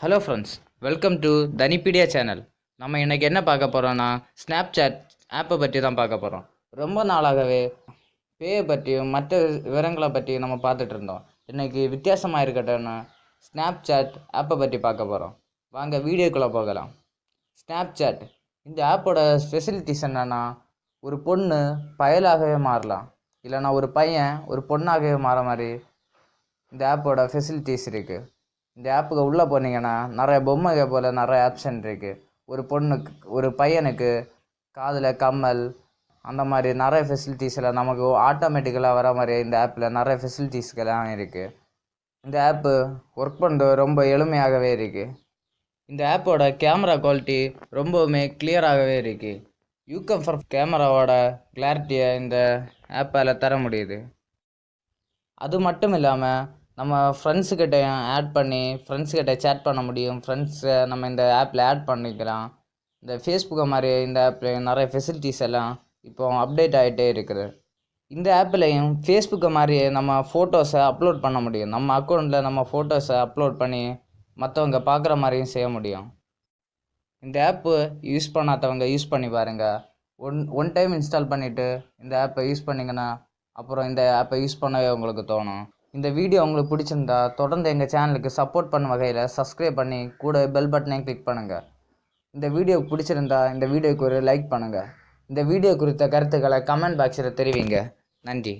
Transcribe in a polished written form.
Hello friends, welcome to Thanipedia channel. நம்ம இன்றைக்கி என்ன பார்க்க போகிறோன்னா, ஸ்னாப்சாட் ஆப்பை பற்றி தான் பார்க்க போகிறோம். ரொம்ப நாளாகவே பேயை பற்றியும் மற்ற விவரங்களை பற்றியும் நம்ம பார்த்துட்டு இருந்தோம். இன்றைக்கி வித்தியாசமாக இருக்கட்டும்னு ஸ்னாப்சாட் ஆப்பை பற்றி பார்க்க போகிறோம். வாங்க வீடியோக்குள்ளே போகலாம். ஸ்னாப்சாட் இந்த ஆப்போட ஃபெசிலிட்டிஸ் என்னென்னா, ஒரு பொண்ணு பயலாகவே மாறலாம், இல்லைனா ஒரு பையன் ஒரு பொண்ணாகவே மாற மாதிரி இந்த ஆப்போட ஃபெசிலிட்டிஸ் இருக்குது. இந்த ஆப்புக்கு உள்ளே போனீங்கன்னா நிறைய பொம்மைகள் போல் நிறைய ஆப்ஷன் இருக்குது. ஒரு பொண்ணுக்கு ஒரு பையனுக்கு காதில் கம்மல் அந்த மாதிரி நிறைய ஃபெசிலிட்டிஸில் நமக்கு ஆட்டோமேட்டிக்கலாக வர மாதிரி இந்த ஆப்பில் நிறைய ஃபெசிலிட்டிஸ்கெல்லாம் இருக்குது. இந்த ஆப்பு ஒர்க் பண்ணுறது ரொம்ப எளிமையாகவே இருக்குது. இந்த ஆப்போட கேமரா குவாலிட்டி ரொம்பவுமே கிளியராகவே இருக்குது. யூகம்ஃபர் கேமராவோட கிளாரிட்டியை இந்த ஆப்பால் தர முடியுது. அது மட்டும் இல்லாமல் நம்ம ஃப்ரெண்ட்ஸுக்கிட்டையும் ஆட் பண்ணி ஃப்ரெண்ட்ஸுக்கிட்ட சேட் பண்ண முடியும். ஃப்ரெண்ட்ஸை நம்ம இந்த ஆப்பில் ஆட் பண்ணிக்கலாம். இந்த ஃபேஸ்புக்கை மாதிரி இந்த ஆப்பில் நிறைய ஃபெசிலிட்டிஸ் எல்லாம் இப்போ அப்டேட் ஆகிட்டே இருக்குது. இந்த ஆப்லேயும் ஃபேஸ்புக்கை மாதிரியே நம்ம ஃபோட்டோஸை அப்லோட் பண்ண முடியும். நம்ம அக்கௌண்ட்டில் நம்ம ஃபோட்டோஸை அப்லோட் பண்ணி மற்றவங்க பார்க்குற மாதிரியும் செய்ய முடியும். இந்த ஆப்பு யூஸ் பண்ணாதவங்க யூஸ் பண்ணி பாருங்கள். ஒன் டைம் இன்ஸ்டால் பண்ணிவிட்டு இந்த ஆப்பை யூஸ் பண்ணிங்கன்னா அப்புறம் இந்த ஆப்பை யூஸ் பண்ணவே உங்களுக்கு தோணும். இந்த வீடியோ உங்களுக்கு பிடிச்சிருந்தா தொடர்ந்து எங்கள் சேனலுக்கு சப்போர்ட் பண்ண வகையில் சப்ஸ்கிரைப் பண்ணி கூட பெல் பட்டனையும் கிளிக் பண்ணுங்கள். இந்த வீடியோ பிடிச்சிருந்தா இந்த வீடியோக்கு ஒரு லைக் பண்ணுங்கள். இந்த வீடியோ குறித்த கருத்துக்களை கமெண்ட் பாக்ஸில் தெரிவிங்க. நன்றி.